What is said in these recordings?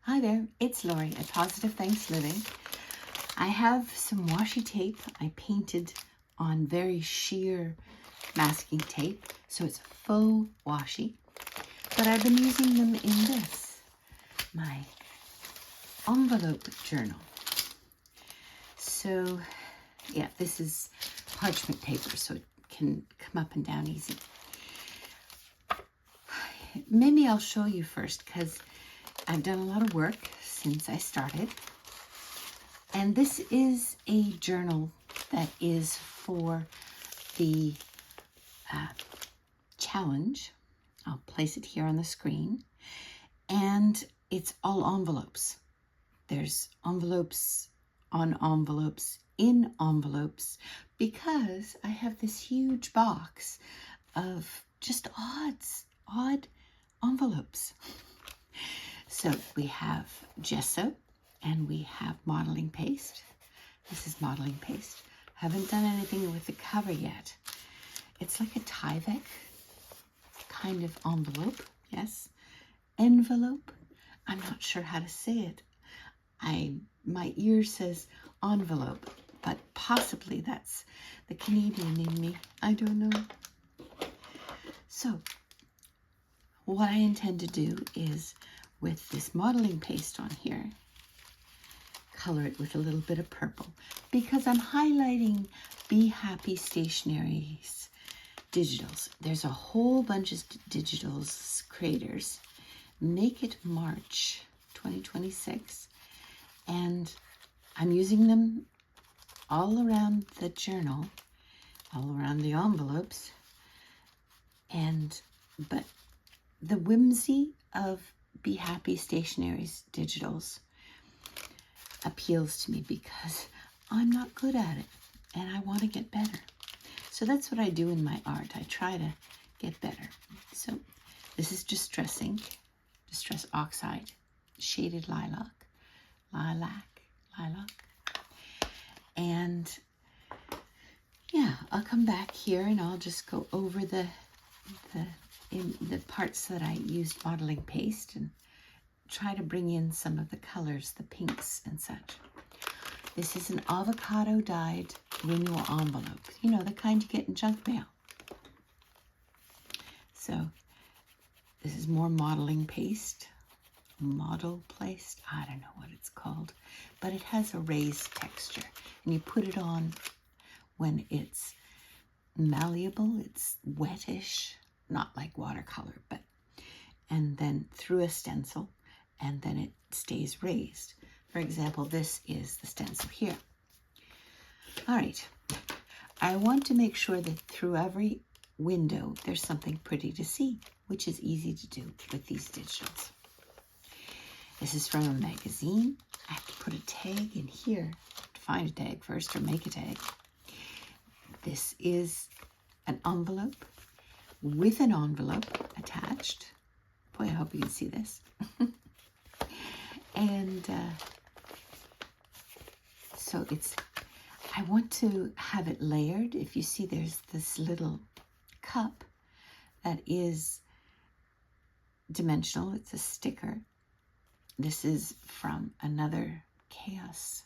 Hi there, it's Lori at Positive Thanks Living. I have some washi tape I painted on very sheer masking tape, so it's faux washi, but I've been using them in this, my envelope journal. So yeah, this is parchment paper, so it can come up and down easy. Maybe I'll show you first, because I've done a lot of work since I started. And this is a journal that is for the challenge. I'll place it here on the screen. And it's all envelopes. There's envelopes on envelopes in envelopes, because I have this huge box of just odd envelopes. So we have gesso and we have modeling paste. This is modeling paste. Haven't done anything with the cover yet. It's like a Tyvek kind of envelope. Yes, envelope. I'm not sure how to say it. My ear says envelope, but possibly that's the Canadian in me. I don't know. So what I intend to do is, with this modeling paste on here, color it with a little bit of purple, because I'm highlighting Be Happy Stationery's digitals. There's a whole bunch of digitals creators. Make It March 2026, and I'm using them all around the journal, all around the envelopes, but the whimsy of Be Happy Stationery's digitals appeals to me, because I'm not good at it and I want to get better. So that's what I do in my art. I try to get better. So this is Distress ink, Distress Oxide, Shaded Lilac. And yeah, I'll come back here and I'll just go over the parts that I used modeling paste and try to bring in some of the colors, the pinks and such. This is an avocado dyed renewal envelope. You know, the kind you get in junk mail. So this is more modeling paste, model paste. I don't know what it's called, but it has a raised texture, and you put it on when it's malleable, it's wettish, not like watercolor, and then through a stencil, and then it stays raised. For example, this is the stencil here. All right, I want to make sure that through every window there's something pretty to see, which is easy to do with these digitals. This is from a magazine. I have to put a tag in here to find a tag first, or make a tag. This is an envelope with an envelope attached. Boy, I hope you can see this. And so I want to have it layered. If you see, there's this little cup that is dimensional. It's a sticker. This is from another Chaos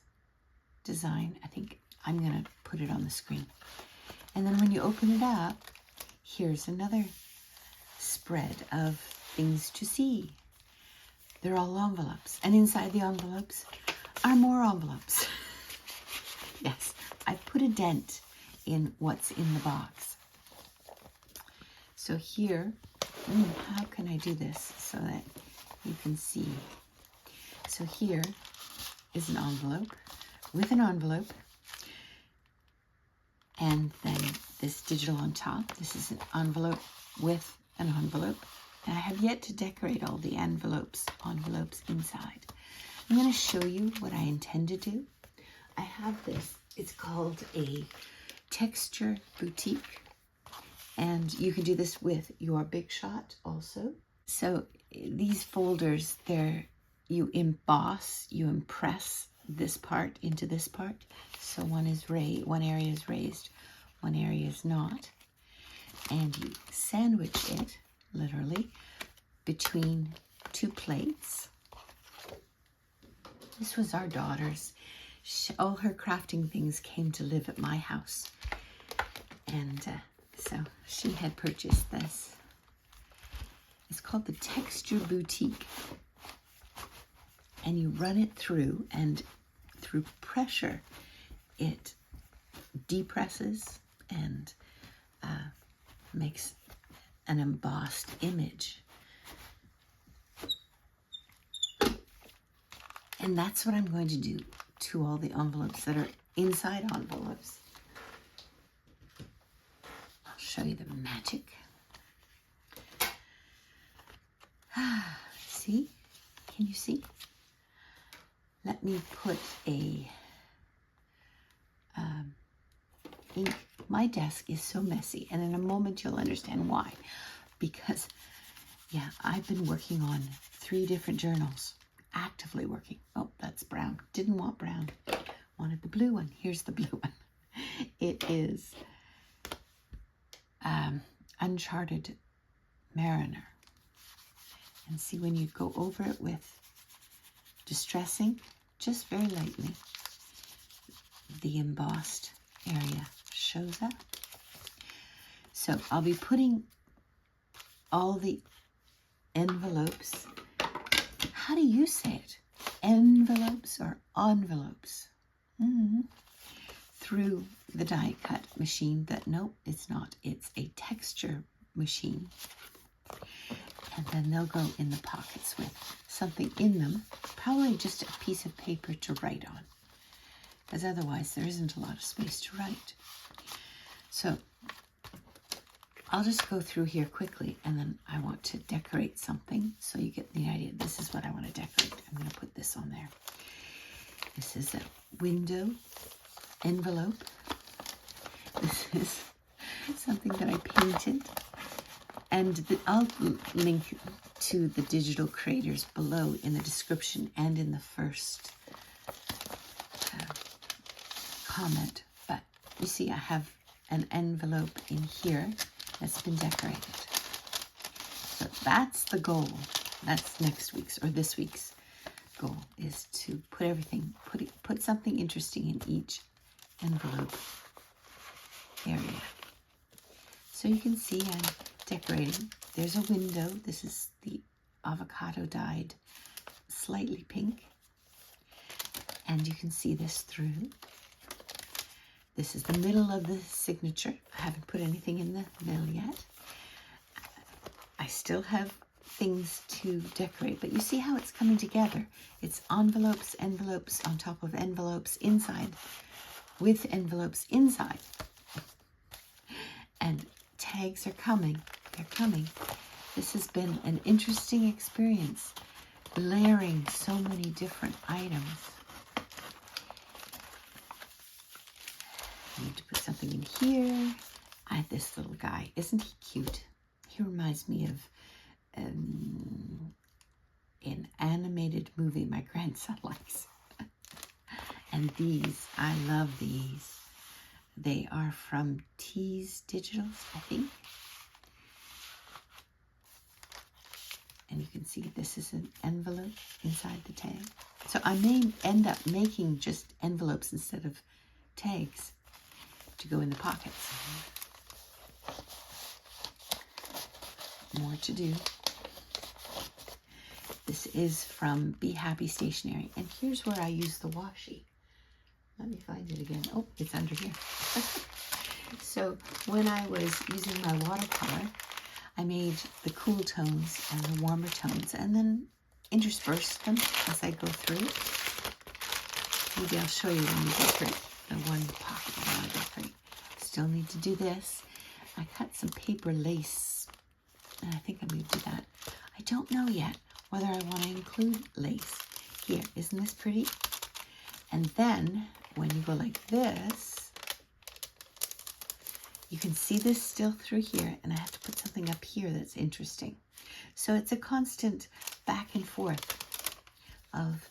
design. I think I'm going to put it on the screen. And then when you open it up, here's another spread of things to see. They're all envelopes. And inside the envelopes are more envelopes. Yes, I've put a dent in what's in the box. So here, how can I do this so that you can see? So here is an envelope with an envelope, and then this digital on top. This is an envelope with an envelope, and I have yet to decorate all the envelopes inside. I'm going to show you what I intend to do. I have this. It's called a texture boutique, and you can do this with your Big Shot also. So these folders, you emboss, you impress this part into this part. So one area is raised, one area is not. And you sandwich it, literally, between two plates. This was our daughter's. All her crafting things came to live at my house. And so she had purchased this. It's called the Texture Boutique. And you run it through, and through pressure, it depresses and makes an embossed image. And that's what I'm going to do to all the envelopes that are inside envelopes. I'll show you the magic. See? Can you see? Let me put a ink. My desk is so messy, and in a moment you'll understand why. Because, yeah, I've been working on 3 different journals, actively working. Oh, that's brown. Didn't want brown. Wanted the blue one. Here's the blue one. It is Uncharted Mariner. And see, when you go over it with distressing, just very lightly, the embossed area shows up. So I'll be putting all the envelopes. How do you say it? Envelopes or envelopes? Through the die cut machine. No, it's not. It's a texture machine. And then they'll go in the pockets with something in them, probably just a piece of paper to write on, because otherwise there isn't a lot of space to write. So I'll just go through here quickly, and then I want to decorate something so you get the idea. This is what I want to decorate. I'm going to put this on there. This is a window envelope. This is something that I painted. And I'll link to the digital creators below in the description and in the first comment. But you see, I have an envelope in here that's been decorated. So that's the goal. That's next week's or this week's goal, is to put everything, put something interesting in each envelope area. So you can see I'm decorating. There's a window. This is the avocado dyed slightly pink. And you can see this through. This is the middle of the signature. I haven't put anything in the middle yet. I still have things to decorate, but you see how it's coming together. It's envelopes, envelopes on top of envelopes inside, with envelopes inside. And tags are coming. They're coming. This has been an interesting experience, layering so many different items. I need to put something in here. I have this little guy. Isn't he cute? He reminds me of an animated movie my grandson likes. And these, I love these. They are from Tease Digitals, I think. And you can see this is an envelope inside the tag. So I may end up making just envelopes instead of tags to go in the pockets. More to do. This is from Be Happy Stationery. And here's where I use the washi. Let me find it again. Oh, it's under here. So when I was using my watercolor, I made the cool tones and the warmer tones and then interspersed them as I go through. Maybe I'll show you when we decorate the one pocket I want to decorate. Still need to do this. I cut some paper lace, and I think I'm going to do that. I don't know yet whether I want to include lace. Here, isn't this pretty? And then when you go like this, you can see this still through here, and I have to put something up here that's interesting. So it's a constant back and forth of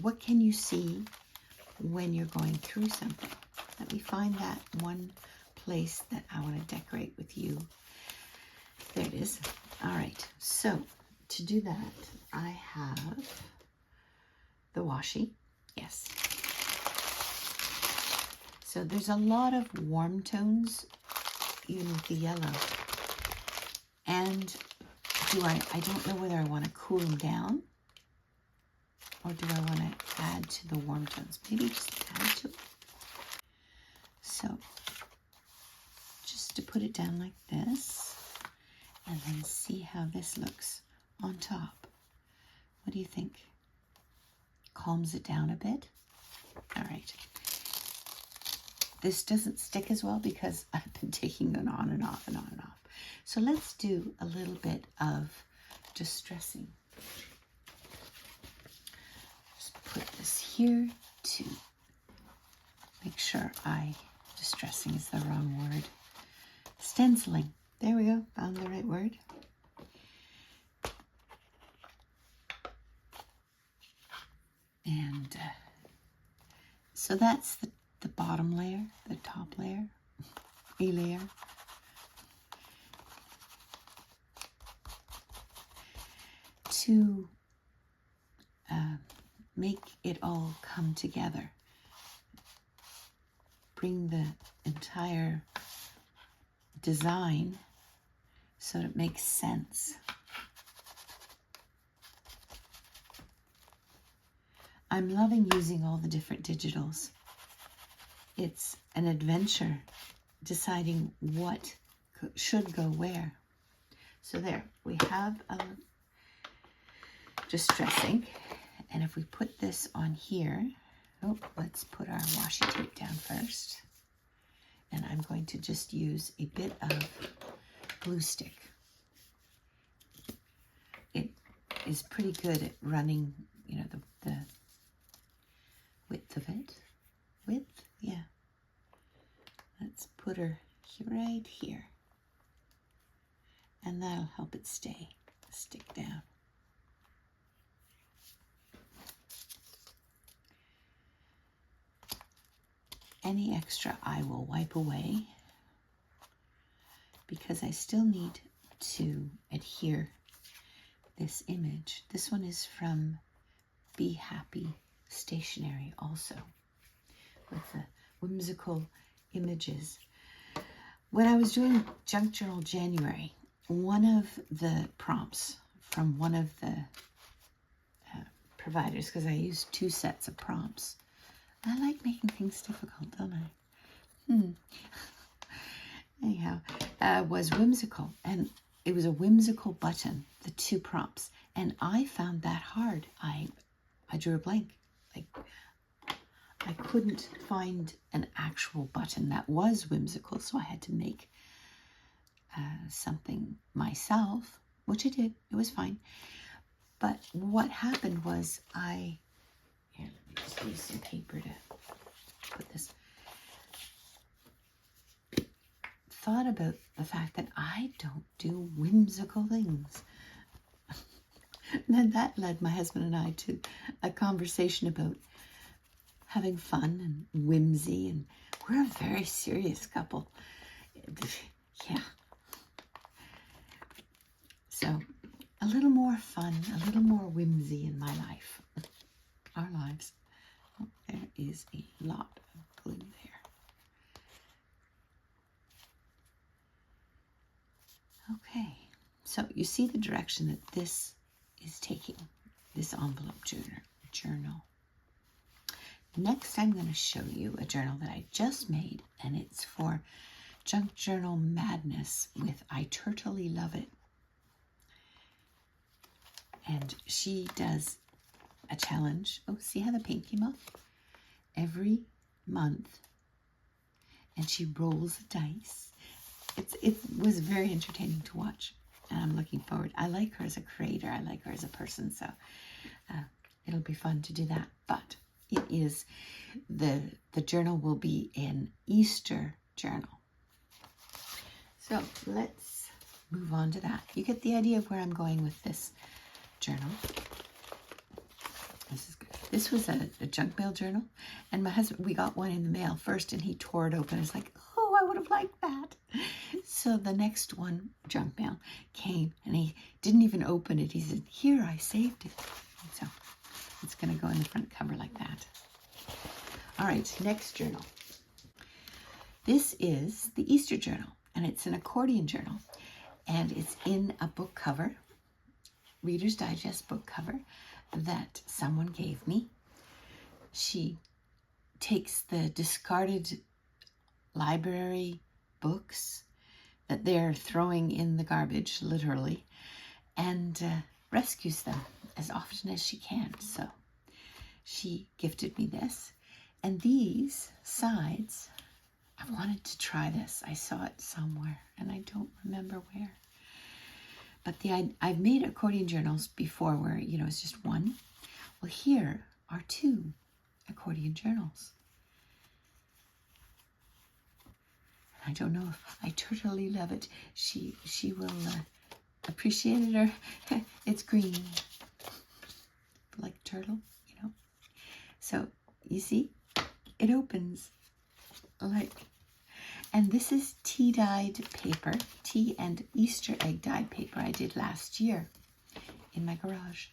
what can you see when you're going through something. Let me find that one place that I want to decorate with you. There it is. All right, so to do that, I have the washi. Yes. So there's a lot of warm tones, even with the yellow. And I don't know whether I want to cool them down or do I want to add to the warm tones? Maybe just add to it. So just to put it down like this and then see how this looks on top. What do you think? Calms it down a bit? All right. This doesn't stick as well because I've been taking it on and off and on and off. So let's do a little bit of distressing. Just put this here to make sure distressing is the wrong word. Stenciling. There we go. Found the right word. And so that's the bottom layer, the top layer, a layer. To make it all come together, bring the entire design so it makes sense. I'm loving using all the different digitals. It's an adventure deciding what should go where. So there, we have a distressing, and if we put this on here, let's put our washi tape down first, and I'm going to just use a bit of glue stick. It is pretty good at running, you know, the width of it. Width, yeah. Let's put her right here, and that'll help it stick down. Any extra I will wipe away because I still need to adhere this image. This one is from Be Happy Stationery also, with the whimsical images. When I was doing Junk Journal January, one of the prompts from one of the providers, because I used 2 sets of prompts. I like making things difficult, don't I? Anyhow, was whimsical, and it was a whimsical button, the 2 prompts, and I found that hard. I drew a blank. Like, I couldn't find an actual button that was whimsical, so I had to make something myself, which I did. It was fine. But what happened was here, let me just use some paper to put this. Thought about the fact that I don't do whimsical things. And then that led my husband and I to a conversation about having fun and whimsy, and we're a very serious couple. Yeah. So a little more fun, a little more whimsy in my life. Our lives. Oh, there is a lot of glue there. Okay, so you see the direction that this is taking, this envelope journal. Next, I'm going to show you a journal that I just made, and it's for Junk Journal Madness with I Turtily Love It. And she does a challenge. Oh, see how the paint came off? Every month. And she rolls a dice. It was very entertaining to watch. And I'm looking forward. I like her as a creator. I like her as a person. So it'll be fun to do that. But it is, the journal will be an Easter journal. So let's move on to that. You get the idea of where I'm going with this journal. This is good. This was a junk mail journal, and my husband, we got one in the mail first, and he tore it open. It's like, oh, I would have liked that. So the next one, junk mail, came, and he didn't even open it. He said, here, I saved it. So it's going to go in the front cover like that. All right, next journal. This is the Easter journal, and it's an accordion journal, and it's in a book cover, Reader's Digest book cover that someone gave me. She takes the discarded library books that they're throwing in the garbage, literally, and rescues them as often as she can. So she gifted me this. And these sides, I wanted to try this. I saw it somewhere, and I don't remember where. But I've made accordion journals before where, you know, it's just one. Well, here are two accordion journals. I don't know if I totally love it. She will appreciate it, or it's green, like a turtle, you know. So you see, it opens like, and this is tea dyed paper, tea and Easter egg dyed paper I did last year in my garage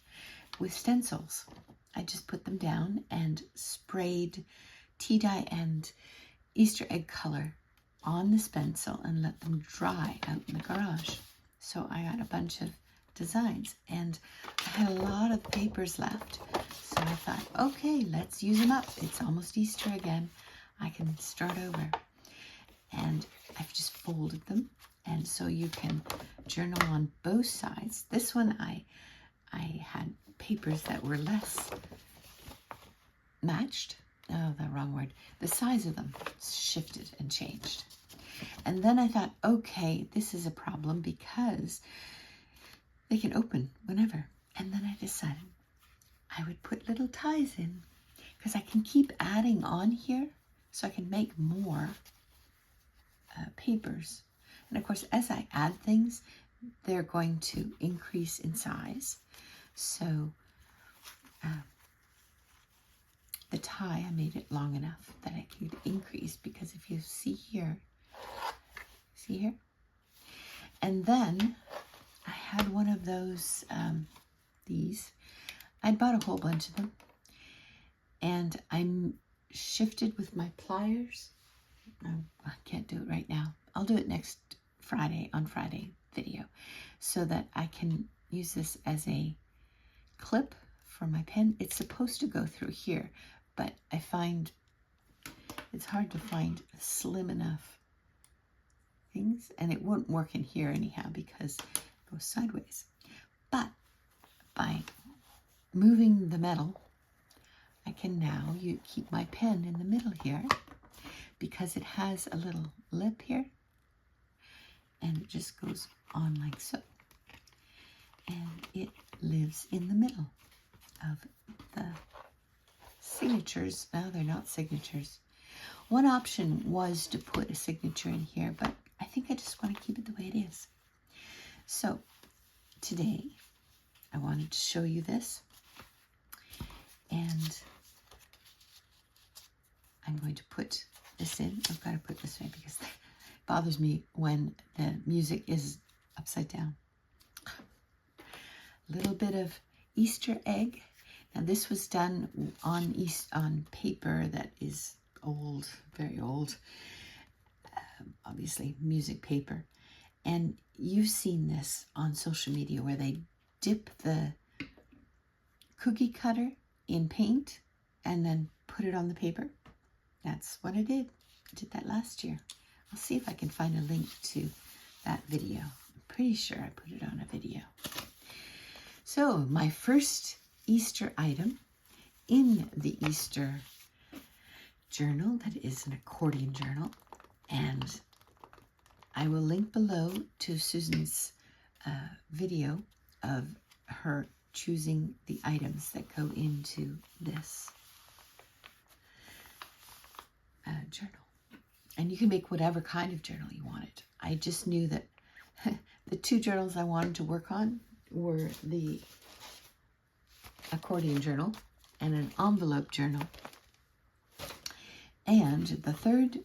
with stencils. I just put them down and sprayed tea dye and Easter egg color on the stencil and let them dry out in the garage. So I got a bunch of designs, and I had a lot of papers left. So I thought, okay, let's use them up. It's almost Easter again. I can start over. And I've just folded them, and so you can journal on both sides. This one I had papers that were less matched. Oh, the wrong word. The size of them shifted and changed. And then I thought, okay, this is a problem because they can open whenever. And then I decided I would put little ties in because I can keep adding on here so I can make more papers. And of course, as I add things, they're going to increase in size. So the tie, I made it long enough that it could increase, because if you see here, and then I had one of those, these, I'd bought a whole bunch of them, and I shifted with my pliers. I can't do it right now. I'll do it next Friday, on Friday video, so that I can use this as a clip for my pen. It's supposed to go through here, but I find it's hard to find slim enough things, and it won't work in here anyhow because it goes sideways. But by moving the metal, I can now keep my pen in the middle here, because it has a little lip here, and it just goes on like so, and it lives in the middle of the signatures. Now they're not signatures. One option was to put a signature in here, but I think I just want to keep it the way it is. So today I wanted to show you this, and I'm going to put this in. I've got to put this way because it bothers me when the music is upside down. A little bit of Easter egg. Now this was done on paper that is old, very old, obviously music paper. And you've seen this on social media where they dip the cookie cutter in paint and then put it on the paper. That's what I did. I did that last year. I'll see if I can find a link to that video. I'm pretty sure I put it on a video. So my first Easter item in the Easter journal, that is an accordion journal, and I will link below to Susan's video of her choosing the items that go into this journal. And you can make whatever kind of journal you wanted. I just knew that the two journals I wanted to work on were the accordion journal and an envelope journal. And the third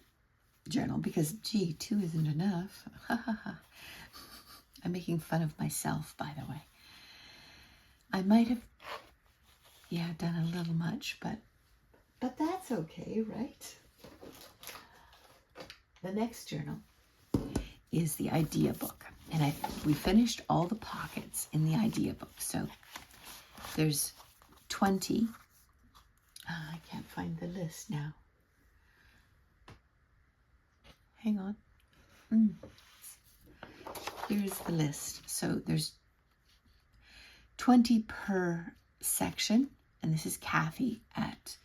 journal, because gee, two isn't enough. I'm making fun of myself, by the way. I might have Yeah, I've done a little much, but that's okay, right? The next journal is the idea book. And we finished all the pockets in the idea book. So there's 20. I can't find the list now. Hang on. Here's the list. So there's 20 per section. And this is Kathy at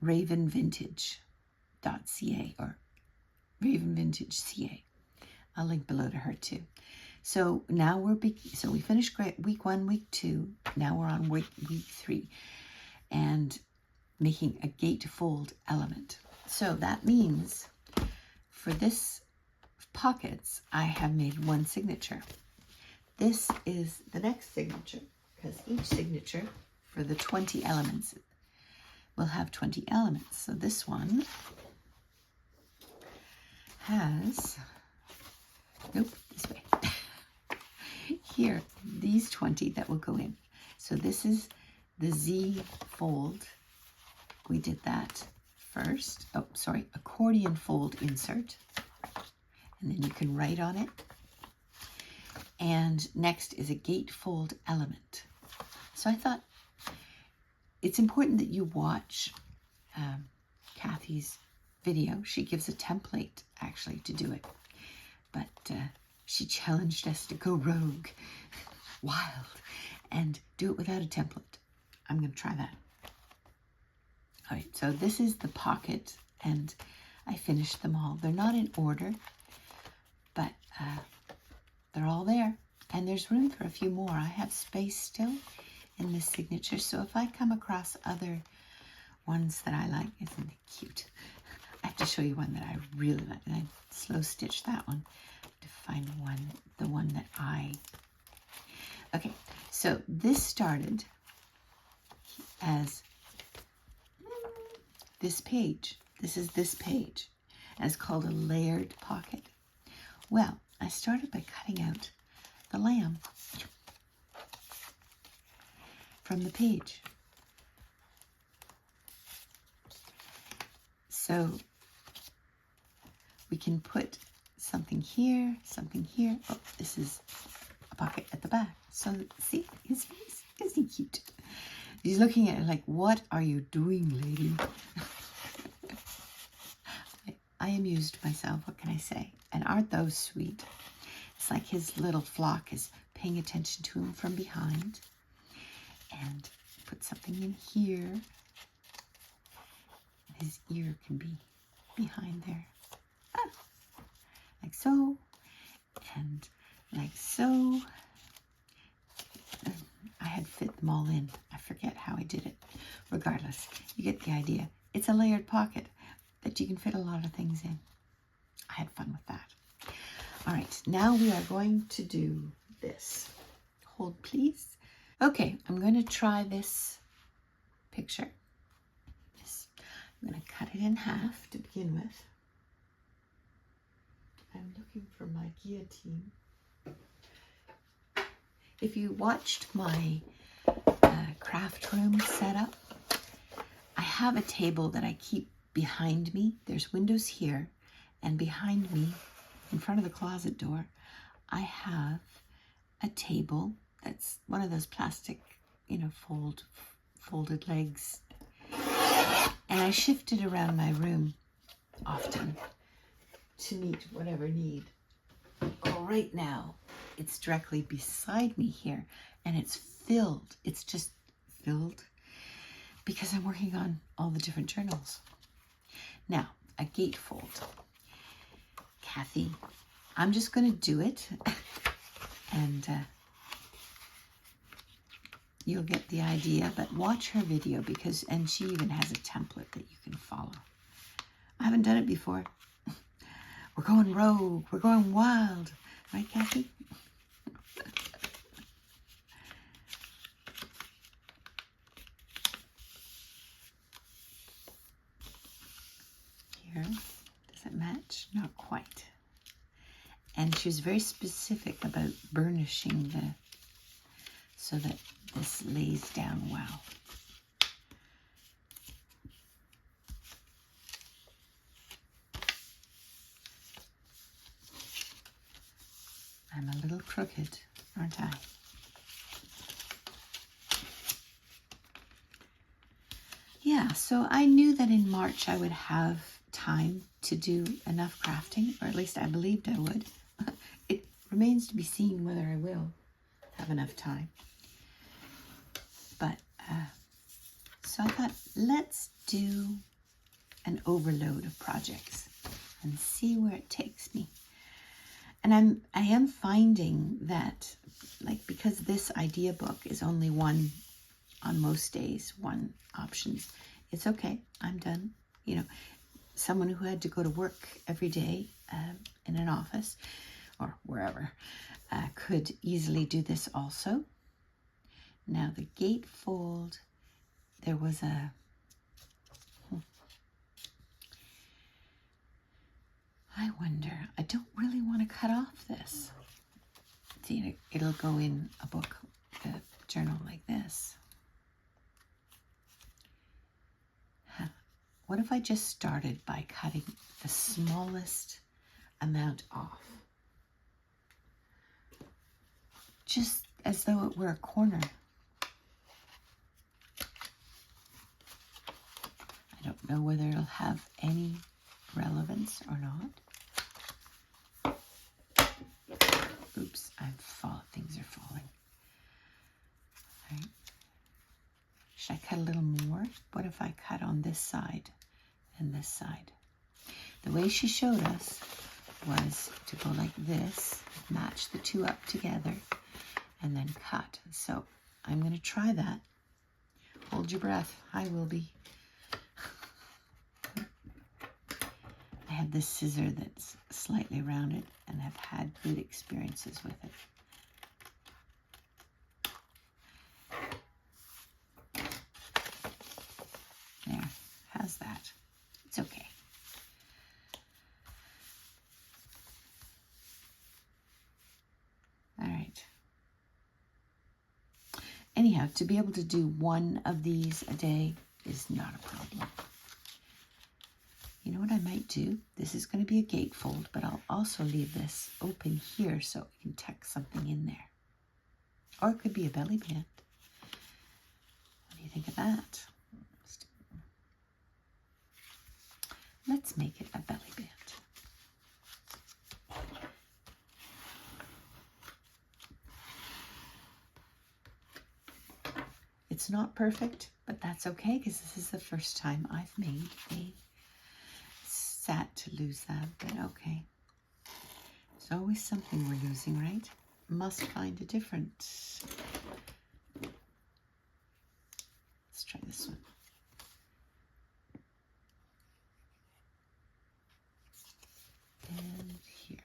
ravenvintage.ca or ravenvintage.ca. I'll link below to her too. So now so we finished week 1, week 2. Now we're on week 3 and making a gatefold element. So that means for this pockets, I have made 1 signature. This is the next signature because each signature for the 20 elements will have 20 elements. So this one has, nope, this way. Here, these 20 that will go in. So this is the Z fold. We did that first. Oh, sorry, accordion fold insert. And then you can write on it. And next is a gatefold element. So I thought it's important that you watch Kathy's video. She gives a template actually to do it. But she challenged us to go rogue, wild, and do it without a template. I'm going to try that. All right, so this is the pocket, and I finished them all. They're not in order, but they're all there. And there's room for a few more. I have space still in this signature, so if I come across other ones that I like, isn't it cute? I have to show you one that I really like, and I slow stitched that one to find the one that okay, so this started as this page. This is this page, and it's called a layered pocket. Well, I started by cutting out the lamb from the page. So we can put something here, something here. Oh, this is a pocket at the back. So see his face? Isn't he cute? He's looking at it like, what are you doing, lady? I amused myself, what can I say? And aren't those sweet? It's like his little flock is paying attention to him from behind. And put something in here. His ear can be behind there. Ah, like so. And like so. I had fit them all in. I forget how I did it. Regardless, you get the idea. It's a layered pocket that you can fit a lot of things in. I had fun with that. All right, now we are going to do this. Hold, please. Okay, I'm going to try this picture. I'm going to cut it in half to begin with. I'm looking for my guillotine. If you watched my craft room setup, I have a table that I keep behind me. There's windows here, and behind me, in front of the closet door, I have a table that's one of those plastic, folded legs. And I shift it around my room often to meet whatever need. Oh, right now, it's directly beside me here, and it's filled. It's just filled because I'm working on all the different journals. Now, a gatefold. Kathy, I'm just going to do it, and you'll get the idea, but watch her video and she even has a template that you can follow. I haven't done it before. We're going rogue. We're going wild. Right, Kathy? Here. Does it match? Not quite. And she was very specific about burnishing so that this lays down well. crooked, aren't I? Yeah, so I knew that in March I would have time to do enough crafting, or at least I believed I would. It remains to be seen whether I will have enough time. But, so I thought, let's do an overload of projects and see where it takes me. And I am finding that, like, because this idea book is only one on most days, one options, it's okay, I'm done. You know, someone who had to go to work every day in an office or wherever could easily do this also. Now the gatefold, there was a, I wonder, I don't really want to cut off this. See, it'll go in a book, a journal like this. What if I just started by cutting the smallest amount off? Just as though it were a corner. I don't know whether it'll have any relevance or not. Oops, things are falling. All right. Should I cut a little more? What if I cut on this side and this side? The way she showed us was to go like this, match the two up together, and then cut. So I'm going to try that. Hold your breath. Hi, Wilby. I have this scissor that's slightly rounded and have had good experiences with it. There, how's that? It's okay. All right. Anyhow, to be able to do one of these a day is not a problem. You know what I might do? This is going to be a gatefold, but I'll also leave this open here so I can tuck something in there. Or it could be a belly band. What do you think of that? Let's make it a belly band. It's not perfect, but that's okay because this is the first time I've made a, sad to lose that, but okay. There's always something we're losing, right? Must find a different. Let's try this one. And here.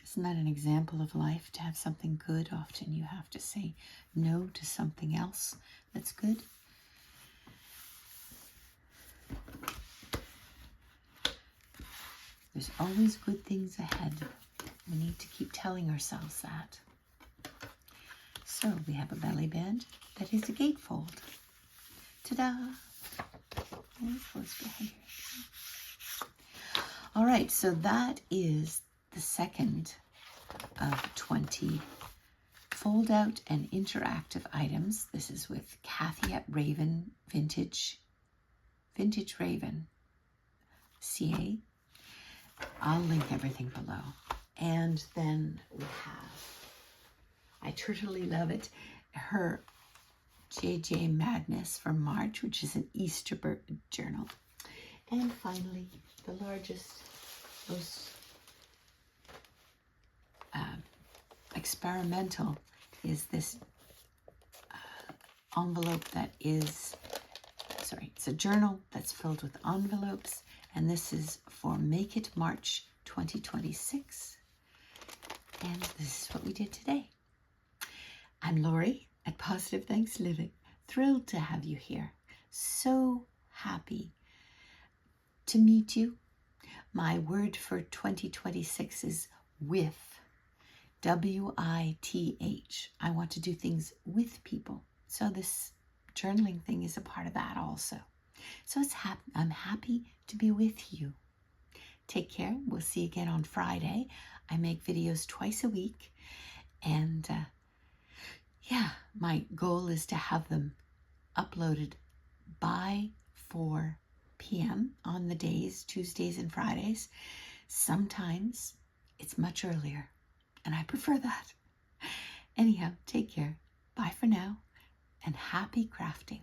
Isn't that an example of life? To have something good, often you have to say no to something else that's good. There's always good things ahead. We need to keep telling ourselves that. So we have a belly band that is a gatefold. Ta-da! All right, so that is the second of 20 fold out and interactive items. This is with Kathy at Raven Vintage Raven CA. I'll link everything below. And then we have, I totally love it, her JJ Madness for March, which is an Easter journal. And finally, the largest, most experimental is this envelope that is, it's a journal that's filled with envelopes, and this is for Make It March 2026. And this is what we did today. I'm Lori at Positive Thanks Living. Thrilled to have you here. So happy to meet you. My word for 2026 is with. W-I-T-H. I want to do things with people. So this journaling thing is a part of that also. So I'm happy to be with you. Take care. We'll see you again on Friday. I make videos twice a week. And yeah, my goal is to have them uploaded by 4 p.m. on the days, Tuesdays and Fridays. Sometimes it's much earlier, and I prefer that. Anyhow, take care. Bye for now, and happy crafting.